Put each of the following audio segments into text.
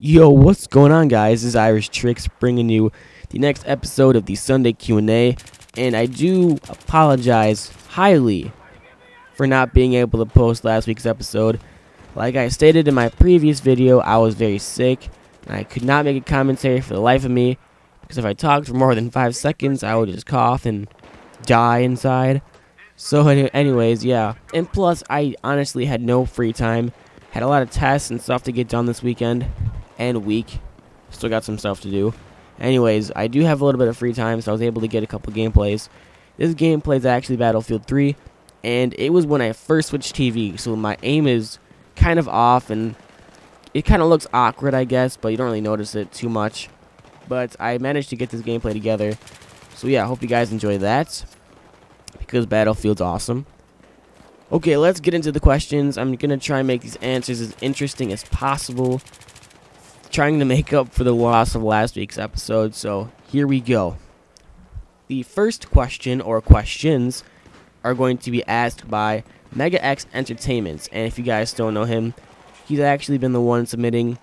Yo, what's going on, guys? This is xIrishTricks bringing you the next episode of the Sunday Q&A, and I do apologize highly for not being able to post last week's episode. Like I stated in my previous video, I was very sick, and I could not make a commentary for the life of me, because if I talked for more than 5 seconds, I would just cough and die inside. So anyways, yeah. And plus, I honestly had no free time. Had a lot of tests and stuff to get done this weekend and week. Still got some stuff to do. Anyways, I do have a little bit of free time, so I was able to get a couple gameplays. This gameplay is actually Battlefield 3, and it was when I first switched TV, so my aim is kind of off, and it kind of looks awkward, I guess, but you don't really notice it too much. But I managed to get this gameplay together, so yeah, I hope you guys enjoy that, because Battlefield's awesome. Okay, let's get into the questions. I'm going to try and make these answers as interesting as possible, trying to make up for the loss of last week's episode, so here we go. The first question, or questions, are going to be asked by Mega X Entertainment, and if you guys don't know him, he's actually been the one submitting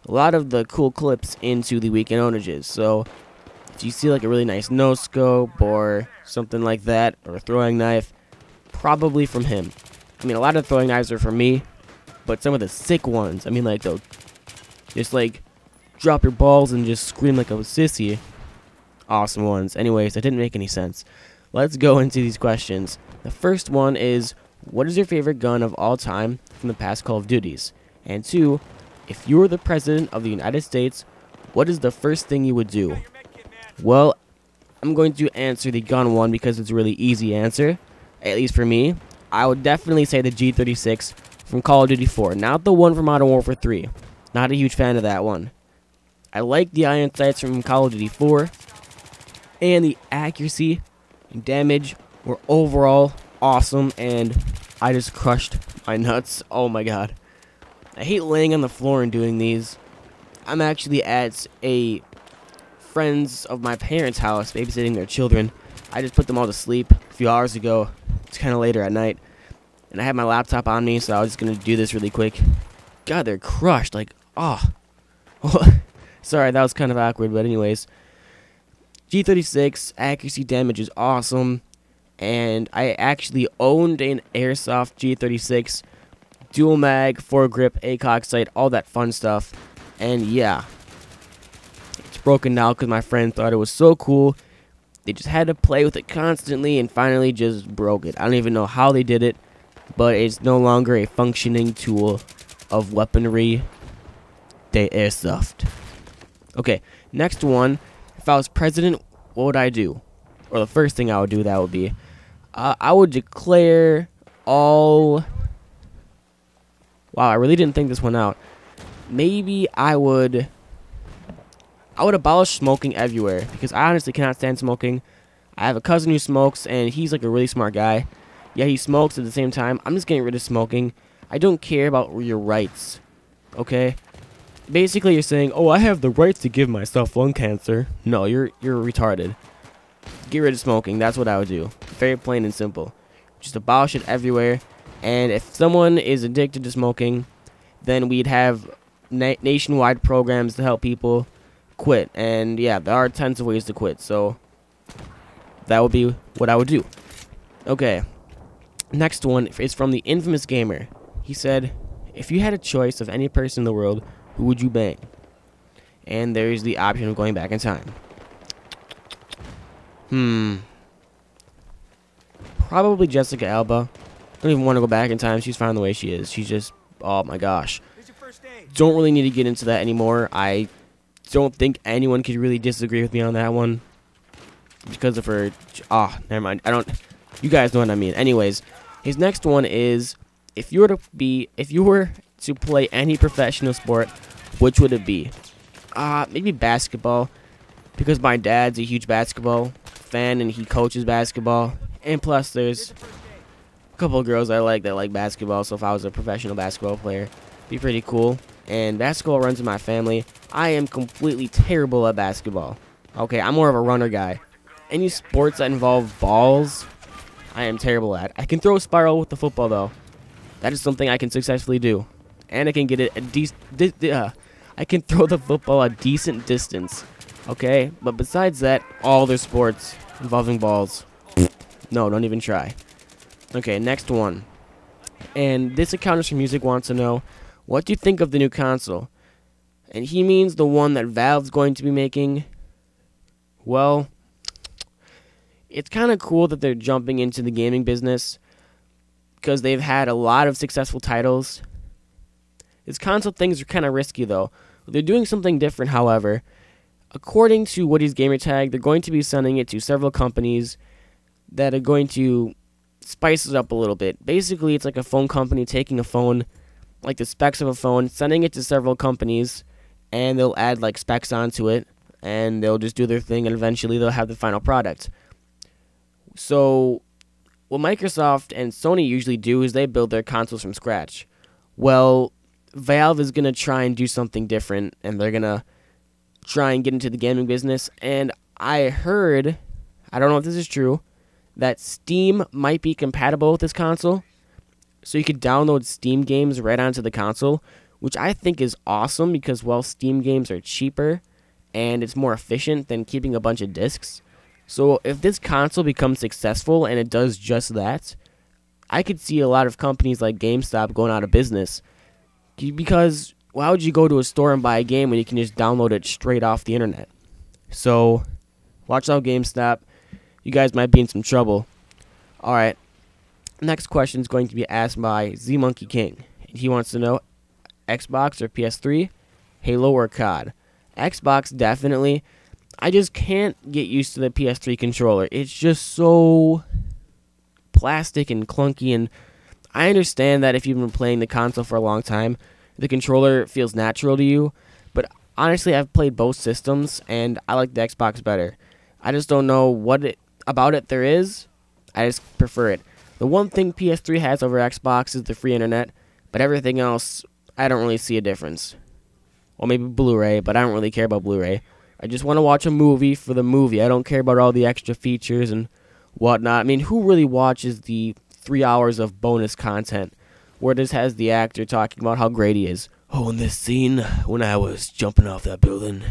a lot of the cool clips into the weekend onages. So if you see like a really nice no scope or something like that, or a throwing knife, probably from him. I mean, a lot of throwing knives are from me, but some of the sick ones, I mean, like they'll just like drop your balls and just scream like a sissy. Awesome ones. Anyways, that didn't make any sense. Let's go into these questions. The first one is, what is your favorite gun of all time from the past Call of Duties? And 2, if you were the president of the United States, what is the first thing you would do? Well, I'm going to answer the gun one because it's a really easy answer, at least for me. I would definitely say the G36 from Call of Duty 4, not the one from Modern Warfare 3. Not a huge fan of that one. I like the iron sights from Call of Duty 4, and the accuracy and damage were overall awesome, and I just crushed my nuts. Oh my god. I hate laying on the floor and doing these. I'm actually at a friend's of my parents' house babysitting their children. I just put them all to sleep a few hours ago. It's kind of later at night, and I had my laptop on me, so I was just going to do this really quick. God, they're crushed. Like, oh. Sorry, that was kind of awkward, but anyways. G36, accuracy damage is awesome, and I actually owned an airsoft G36, dual mag, foregrip, ACOG sight, all that fun stuff, and yeah. It's broken now because my friend thought it was so cool. They just had to play with it constantly and finally just broke it. I don't even know how they did it, but it's no longer a functioning tool of weaponry. They airsoft. Okay, next one. If I was president, what would I do? Or the first thing I would do, that would be, I would declare all... Wow, I really didn't think this one out. Maybe I would abolish smoking everywhere, because I honestly cannot stand smoking. I have a cousin who smokes, and he's like a really smart guy. Yeah, he smokes at the same time. I'm just getting rid of smoking. I don't care about your rights, okay? Basically, you're saying, oh, I have the rights to give myself lung cancer. No, you're retarded. Get rid of smoking. That's what I would do. Very plain and simple. Just abolish it everywhere. And if someone is addicted to smoking, then we'd have nationwide programs to help people quit. And yeah, there are tons of ways to quit. So that would be what I would do. Okay. Next one is from the Infamous Gamer. He said, if you had a choice of any person in the world, who would you bang? And there's the option of going back in time. Probably Jessica Alba. I don't even want to go back in time. She's fine the way she is. She's just, oh my gosh. Don't really need to get into that anymore. I don't think anyone could really disagree with me on that one. Because of her, never mind. You guys know what I mean. Anyways, his next one is, if you were to play any professional sport, which would it be? Maybe basketball, because my dad's a huge basketball fan and he coaches basketball, and plus there's a couple of girls I like that like basketball, so if I was a professional basketball player, it'd be pretty cool. And basketball runs in my family. I am completely terrible at basketball. Okay, I'm more of a runner guy. Any sports that involve balls, I am terrible at. I can throw a spiral with the football though. That is something I can successfully do. And I can get it I I can throw the football a decent distance. Okay, but besides that, all their sports involving balls. No, don't even try. Okay, next one. And this account for music wants to know, what do you think of the new console? And he means the one that Valve's going to be making. Well, it's kind of cool that they're jumping into the gaming business because they've had a lot of successful titles. This console things are kind of risky though. They're doing something different, however. According to Woody's Gamertag, they're going to be sending it to several companies that are going to spice it up a little bit. Basically, it's like a phone company taking a phone, like the specs of a phone, sending it to several companies, and they'll add like specs onto it, and they'll just do their thing, and eventually they'll have the final product. So what Microsoft and Sony usually do is they build their consoles from scratch. Well, Valve is going to try and do something different, and they're going to try and get into the gaming business. And I heard, I don't know if this is true, that Steam might be compatible with this console. So you could download Steam games right onto the console, which I think is awesome because, well, Steam games are cheaper and it's more efficient than keeping a bunch of discs. So if this console becomes successful and it does just that, I could see a lot of companies like GameStop going out of business. Because why would you go to a store and buy a game when you can just download it straight off the internet? So watch out, GameStop. You guys might be in some trouble. Alright, next question is going to be asked by Z-Monkey King. He wants to know, Xbox or PS3, Halo or COD? Xbox, definitely. I just can't get used to the PS3 controller. It's just so plastic and clunky, and I understand that if you've been playing the console for a long time, the controller feels natural to you, but honestly, I've played both systems, and I like the Xbox better. I just don't know what about it there is. I just prefer it. The one thing PS3 has over Xbox is the free internet, but everything else, I don't really see a difference. Well, maybe Blu-ray, but I don't really care about Blu-ray. I just want to watch a movie for the movie. I don't care about all the extra features and whatnot. I mean, who really watches the 3 hours of bonus content where this has the actor talking about how great he is? Oh, in this scene, when I was jumping off that building,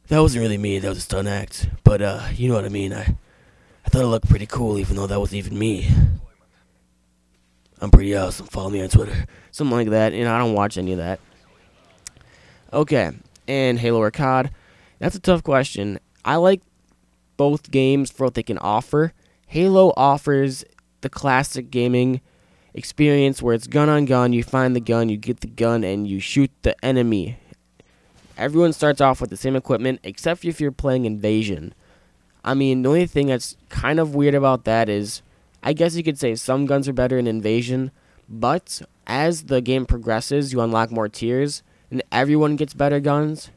that wasn't really me, that was a stunt act. But, you know what I mean, I thought it looked pretty cool even though that wasn't even me. I'm pretty awesome, follow me on Twitter. Something like that, you know, I don't watch any of that. Okay, and Halo or COD? That's a tough question. I like both games for what they can offer. Halo offers the classic gaming experience where it's gun on gun, you find the gun, you get the gun, and you shoot the enemy. Everyone starts off with the same equipment, except if you're playing Invasion. I mean, the only thing that's kind of weird about that is, I guess you could say some guns are better in Invasion, but as the game progresses, you unlock more tiers, and everyone gets better guns,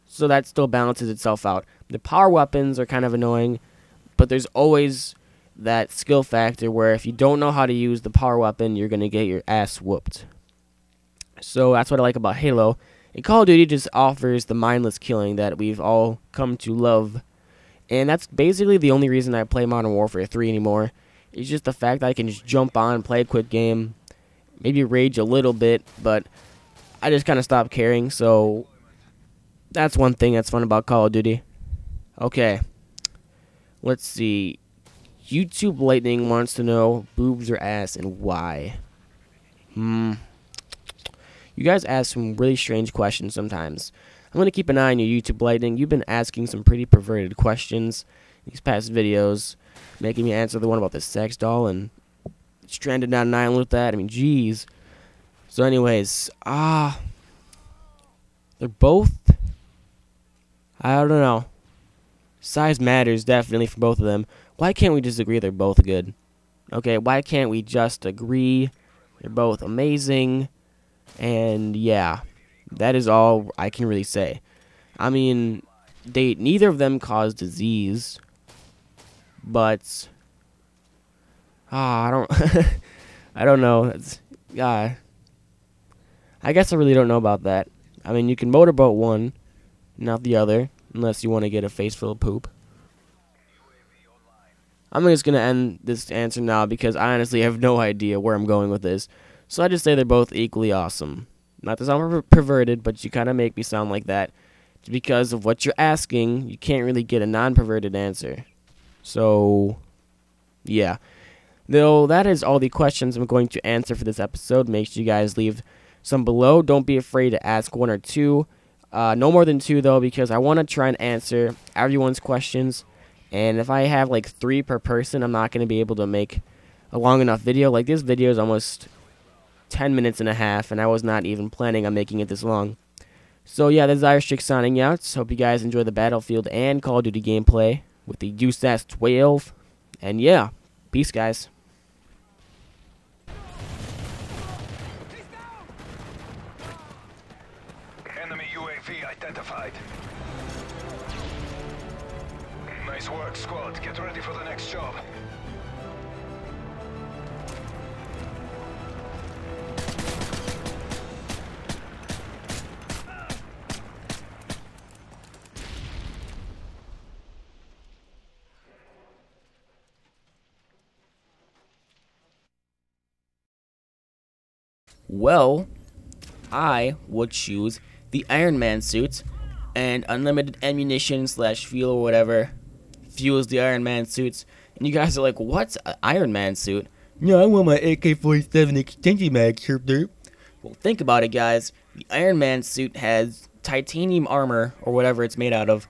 so that still balances itself out. The power weapons are kind of annoying, but there's always that skill factor where if you don't know how to use the power weapon, you're going to get your ass whooped. So that's what I like about Halo. And Call of Duty just offers the mindless killing that we've all come to love. And that's basically the only reason I play Modern Warfare 3 anymore. It's just the fact that I can just jump on, play a quick game, maybe rage a little bit, but I just kind of stopped caring. So that's one thing that's fun about Call of Duty. Okay, let's see. YouTube Lightning wants to know boobs or ass and why. You guys ask some really strange questions sometimes. I'm going to keep an eye on your YouTube Lightning. You've been asking some pretty perverted questions these past videos, making me answer the one about the sex doll and stranded on an island with that. I mean, jeez. So anyways, they're both, I don't know. Size matters definitely for both of them. Why can't we just agree they're both good? Okay, why can't we just agree they're both amazing? And yeah, that is all I can really say. I mean, neither of them cause disease, but I don't I don't know. I guess I really don't know about that. I mean, you can motorboat one, not the other, unless you want to get a face full of poop. I'm just going to end this answer now because I honestly have no idea where I'm going with this. So I just say they're both equally awesome. Not to sound perverted, but you kind of make me sound like that. Because of what you're asking, you can't really get a non-perverted answer. So, yeah. Though that is all the questions I'm going to answer for this episode. Make sure you guys leave some below. Don't be afraid to ask 1 or 2. No more than 2, though, because I want to try and answer everyone's questions. And if I have like 3 per person, I'm not going to be able to make a long enough video. Like, this video is almost 10 minutes and a half, and I was not even planning on making it this long. So yeah, this is xIrishTricks signing out. Hope you guys enjoy the Battlefield and Call of Duty gameplay with the USAS 12. And yeah, peace, guys. Enemy UAV identified. Nice work, squad. Get ready for the next job. Well, I would choose the Iron Man suit and unlimited ammunition / fuel or whatever fuels the Iron Man suits. And you guys are like, what's an Iron Man suit? No, I want my AK-47 extension mag, sir. Well, think about it, guys. The Iron Man suit has titanium armor, or whatever it's made out of,